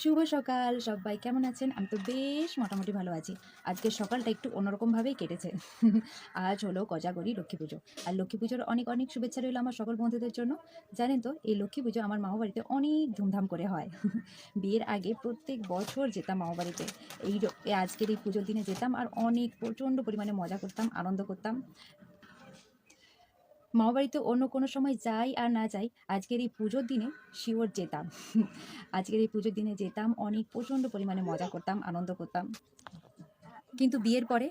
শুভ সকাল সবাই, কেমন আছেন? আমি তো বেশ মোটামুটি ভালো আছি। আজকের সকালটা একটু অন্যরকমভাবেই কেটেছে। আজ হলো কোজাগরী লক্ষ্মী পুজো। আর লক্ষ্মী পুজোর অনেক অনেক শুভেচ্ছা রইল আমার সকল বন্ধুদের জন্য। জানেন তো, এই লক্ষ্মী পুজো আমার মামাবাড়িতে অনেক ধুমধাম করে হয়। বিয়ের আগে প্রত্যেক বছর যেতাম মামাবাড়িতে। আজকের এই পুজোর দিনে যেতাম আর অনেক প্রচণ্ড পরিমাণে মজা করতাম, আনন্দ করতাম। মামাবাড়িতে অন্য কোনো সময় যাই আর না যাই, আজকের এই পুজোর দিনে শিওর যেতাম। আজকের এই পুজোর দিনে যেতাম, অনেক প্রচণ্ড পরিমাণে মজা করতাম, আনন্দ করতাম। কিন্তু বিয়ের পরে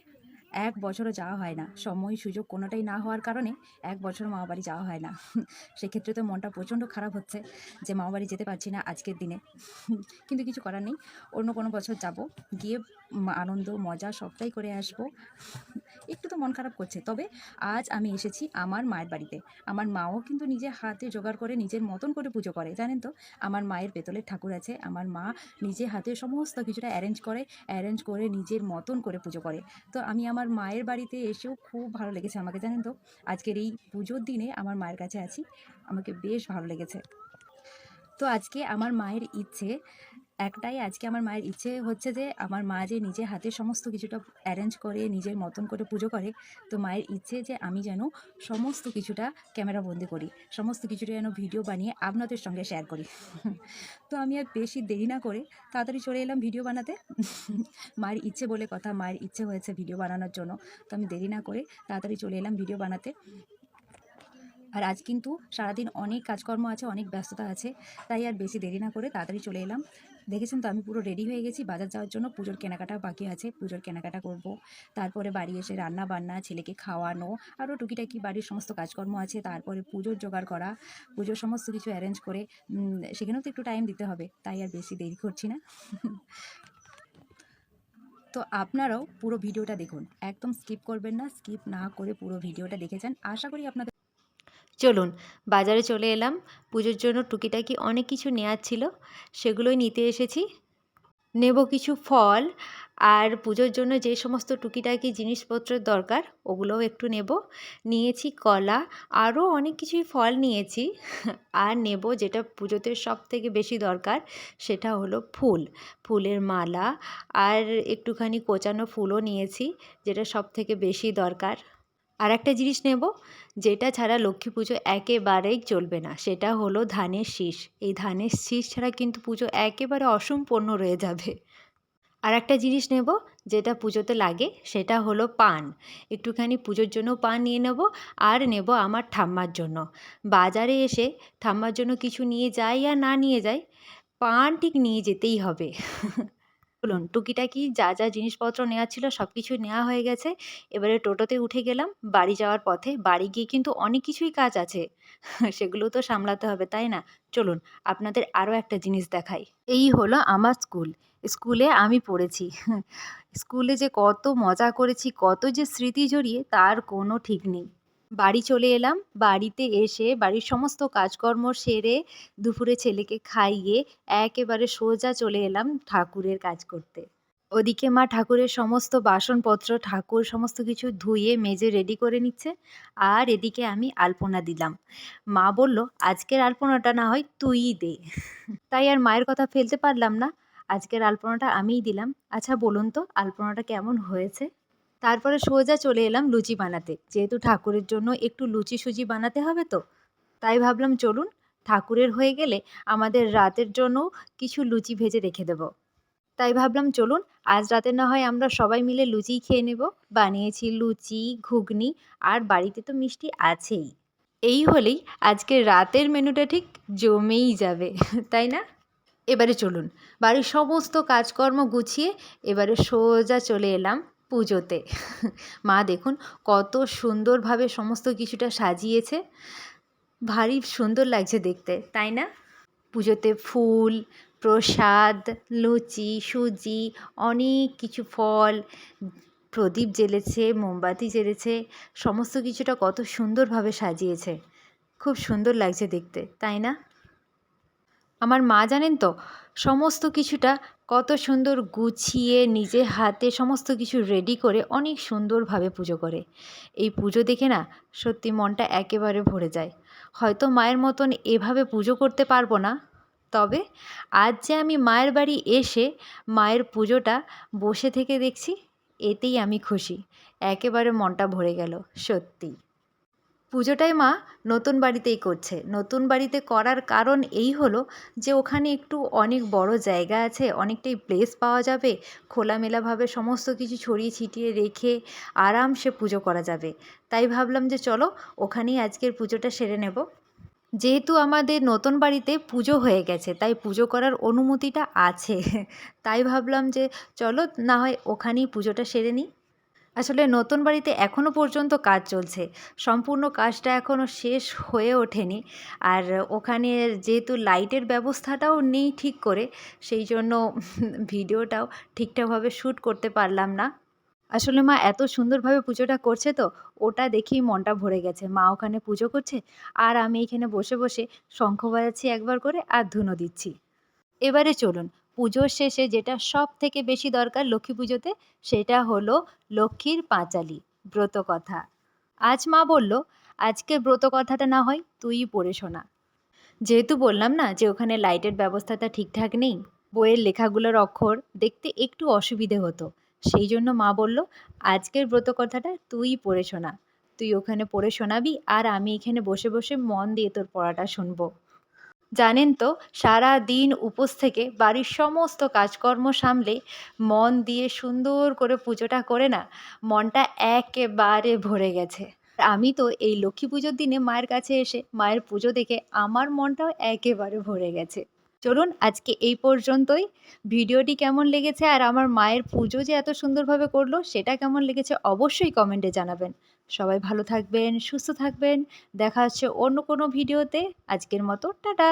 ১ বছরও যাওয়া হয় না। সময় সুযোগ কোনোটাই না হওয়ার কারণে ১ বছর মামাবাড়ি যাওয়া হয় না। সেক্ষেত্রে তো মনটা প্রচণ্ড খারাপ হচ্ছে যে মামাবাড়ি যেতে পারছি না আজকের দিনে। কিন্তু কিছু করার নেই। অন্য কোনো বছর যাব। গিয়ে আনন্দ, মজা সবটাই করে আসবো। একটু তো মন খারাপ করছে। তবে আজ আমি এসেছি আমার মায়ের বাড়িতে। আমার মাও কিন্তু নিজের হাতে জোগাড় করে নিজের মতন করে পুজো করে। জানেন তো? আমার মায়ের পেতলের ঠাকুর আছে। আমার মা নিজে হাতে সমস্ত কিছুটা অ্যারেঞ্জ করে নিজের মতন করে পুজো করে। তো আমি আমার মায়ের বাড়িতে এসেও খুব ভালো লেগেছে আমাকে, জানেন তো? আজকের এই পুজোর দিনে আমার মায়ের কাছে আছি। আমাকে বেশ ভালো লেগেছে। তো আজকে আমার মায়ের ইচ্ছে একটাই, আজকে আমার মায়ের ইচ্ছে হচ্ছে যে আমার মা যে নিজের হাতে সমস্ত কিছুটা অ্যারেঞ্জ করে নিজের মতন করে পুজো করে, তো মায়ের ইচ্ছে যে আমি যেন সমস্ত কিছুটা ক্যামেরাবন্দি করি, সমস্ত কিছুটা যেন ভিডিও বানিয়ে আপনাদের সঙ্গে শেয়ার করি। তো আমি আর বেশি দেরি না করে তাড়াতাড়ি চলে এলাম ভিডিও বানাতে। মায়ের ইচ্ছে বলে কথা, মায়ের ইচ্ছে হয়েছে ভিডিও বানানোর জন্য, তো আমি দেরি না করে তাড়াতাড়ি চলে এলাম ভিডিও বানাতে। আর আজ কিন্তু সারাদিন অনেক কাজকর্ম আছে, অনেক ব্যস্ততা আছে, তাই আর বেশি দেরি না করে তাড়াতাড়ি চলে এলাম। দেখেছেন তো, আমি পুরো রেডি হয়ে গেছি বাজার যাওয়ার জন্য। পুজোর কেনাকাটা বাকি আছে, পুজোর কেনাকাটা করব। তারপরে বাড়ি এসে রান্না বান্না, ছেলেকে খাওয়ানো, আরও টুকিটাকি বাড়ির সমস্ত কাজকর্ম আছে। তারপরে পুজোর জোগাড় করা, পুজোর সমস্ত কিছু অ্যারেঞ্জ করে সেখানেও তো একটু টাইম দিতে হবে, তাই আর বেশি দেরি করছি না। তো আপনারাও পুরো ভিডিওটা দেখুন, একদম স্কিপ করবেন না। স্কিপ না করে পুরো ভিডিওটা দেখে যান, আশা করি আপনাদের। চলুন, বাজারে চলে এলাম। পুজোর জন্য টুকিটাকি অনেক কিছু নেওয়ার ছিল, সেগুলোই নিতে এসেছি। নেব কিছু ফল, আর পুজোর জন্য যে সমস্ত টুকিটাকি জিনিসপত্রের দরকার ওগুলোও একটু নেব। নিয়েছি কলা, আরও অনেক কিছুই ফল নিয়েছি। আর নেব যেটা পুজোতে সবথেকে বেশি দরকার, সেটা হলো ফুল, ফুলের মালা। আর একটুখানি কোচানো ফুলও নিয়েছি, যেটা সবথেকে বেশি দরকার। আর একটা জিনিস নেব, যেটা ছাড়া লক্ষ্মী পুজো একেবারেই চলবে না, সেটা হলো ধানের শীষ। এই ধানের শীষ ছাড়া কিন্তু পুজো একেবারে অসম্পূর্ণ রয়ে যাবে। আর একটা জিনিস নেব যেটা পুজোতে লাগে, সেটা হলো পান। একটুখানি পুজোর জন্য পান নিয়ে নেব। আর নেব আমার ঠাম্মার জন্য। বাজারে এসে ঠাম্মার জন্য কিছু নিয়ে যাই আর না নিয়ে যাই, পান ঠিক নিয়ে যেতেই হবে। বলুন, টুকিটাকি যা যা জিনিসপত্র নেওয়ার ছিল সব কিছু নেওয়া হয়ে গেছে। এবারে টোটোতে উঠে গেলাম বাড়ি যাওয়ার পথে। বাড়ি গিয়ে কিন্তু অনেক কিছুই কাজ আছে। সেগুলো তো সামলাতে হবে, তাই না? চলুন, আপনাদের আরও একটা জিনিস দেখাই। এই হলো আমার স্কুল। স্কুলে আমি পড়েছি। স্কুলে যে কত মজা করেছি, কত যে স্মৃতি জড়িয়ে তার কোনো ঠিক নেই। বাড়ি চলে এলাম। বাড়িতে এসে বাড়ির সমস্ত কাজকর্ম সেরে দুপুরে ছেলেকে খাইয়ে একেবারে সোজা চলে এলাম ঠাকুরের কাজ করতে। ওদিকে মা ঠাকুরের সমস্ত বাসনপত্র, ঠাকুর সমস্ত কিছু ধুয়ে মেজে রেডি করে নিচ্ছে। আর এদিকে আমি আলপনা দিলাম। মা বলল, আজকের আলপনাটা না হয় তুইই দে। তাই আর মায়ের কথা ফেলতে পারলাম না। আজকের আলপনাটা আমিই দিলাম। আচ্ছা বলুন তো, আলপনাটা কেমন হয়েছে? তারপরে সোজা চলে এলাম লুচি বানাতে। যেহেতু ঠাকুরের জন্য একটু লুচি সুজি বানাতে হবে তো, তাই ভাবলাম চলুন, ঠাকুরের হয়ে গেলে আমাদের রাতের জন্যও কিছু লুচি ভেজে রেখে দেব। তাই ভাবলাম চলুন, আজ রাতে না হয় আমরা সবাই মিলে লুচিই খেয়ে নেব। বানিয়েছি লুচি, ঘুগনি, আর বাড়িতে তো মিষ্টি আছেই। এই হলেই আজকের রাতের মেনুটা ঠিক জমেই যাবে, তাই না? এবারে চলুন, বাড়ির সমস্ত কাজকর্ম গুছিয়ে এবারে সোজা চলে এলাম পুজোতে। মা দেখুন কত সুন্দরভাবে সমস্ত কিছুটা সাজিয়েছে। ভারী সুন্দর লাগছে দেখতে, তাই না? পুজোতে ফুল, প্রসাদ, লুচি, সুজি, অনেক কিছু ফল, প্রদীপ জ্বেলেছে, মোমবাতি জ্বেলেছে, সমস্ত কিছুটা কত সুন্দরভাবে সাজিয়েছে। খুব সুন্দর লাগছে দেখতে, তাই না? আমার মা জানেন তো, সমস্ত কিছুটা কত সুন্দর গুছিয়ে নিজে হাতে সমস্ত কিছু রেডি করে অনেক সুন্দরভাবে পুজো করে। এই পুজো দেখে না সত্যি মনটা একেবারে ভরে যায়। হয়তো মায়ের মতন এভাবে পুজো করতে পারবো না, তবে আজ যে আমি মায়ের বাড়ি এসে মায়ের পুজোটা বসে থেকে দেখছি, এতেই আমি খুশি। একেবারে মনটা ভরে গেল সত্যি। পুজোটাই মা নতুন বাড়িতেই করছে। নতুন বাড়িতে করার কারণ এই হলো যে ওখানে একটু অনেক বড় জায়গা আছে, অনেকটাই প্লেস পাওয়া যাবে, খোলামেলাভাবে সমস্ত কিছু ছড়িয়ে ছিটিয়ে রেখে আরামসে পুজো করা যাবে। তাই ভাবলাম যে চলো ওখানেই আজকের পুজোটা সেরে নেব। যেহেতু আমাদের নতুন বাড়িতে পুজো হয়ে গেছে, তাই পুজো করার অনুমতিটা আছে। তাই ভাবলাম যে চলো না হয় ওখানেই পুজোটা সেরে নিই। আসলে নতুন বাড়িতে এখনও পর্যন্ত কাজ চলছে। সম্পূর্ণ কাজটা এখনও শেষ হয়ে ওঠেনি। আর ওখানে যেহেতু লাইটের ব্যবস্থাটাও নেই ঠিক করে, সেই জন্য ভিডিওটাও ঠিকঠাকভাবে শ্যুট করতে পারলাম না। আসলে মা এত সুন্দরভাবে পুজোটা করছে তো, ওটা দেখেই মনটা ভরে গেছে। মা ওখানে পুজো করছে আর আমি এখানে বসে বসে শঙ্খ বাজাচ্ছি একবার করে আর ধুনো দিচ্ছি। এবারে চলুন পুজোর শেষে যেটা সবথেকে বেশি দরকার লক্ষ্মী পুজোতে, সেটা হলো লক্ষ্মীর পাঁচালী, ব্রতকথা। আজ মা বলল, আজকের ব্রতকথাটা না হয় তুইই পড়ে শোনা। যেহেতু বললাম না যে ওখানে লাইটের ব্যবস্থাটা ঠিকঠাক নেই, বইয়ের লেখাগুলোর অক্ষর দেখতে একটু অসুবিধে হতো, সেই জন্য মা বলল, আজকের ব্রতকথাটা তুইই পড়ে শোনা। তুই ওখানে পড়ে শোনাবি আর আমি এখানে বসে বসে মন দিয়ে তোর পড়াটা শুনবো। জানেন তো, সারাদিন উপোস থেকে বাড়ির সমস্ত কাজকর্ম সামলে মন দিয়ে সুন্দর করে পুজোটা করে না, মনটা একেবারে ভরে গেছে। আমি তো এই লক্ষ্মী পুজোর দিনে মায়ের কাছে এসে মায়ের পুজো দেখে আমার মনটাও একেবারে ভরে গেছে। চলুন আজকে এই পর্যন্তই। ভিডিওটি কেমন লেগেছে আর আমার মায়ের পুজো যে এত সুন্দরভাবে করলো সেটা কেমন লেগেছে অবশ্যই কমেন্টে জানাবেন। সবাই ভালো থাকবেন, সুস্থ থাকবেন। দেখা হচ্ছে অন্য কোনো ভিডিওতে। আজকের মতো টাটা।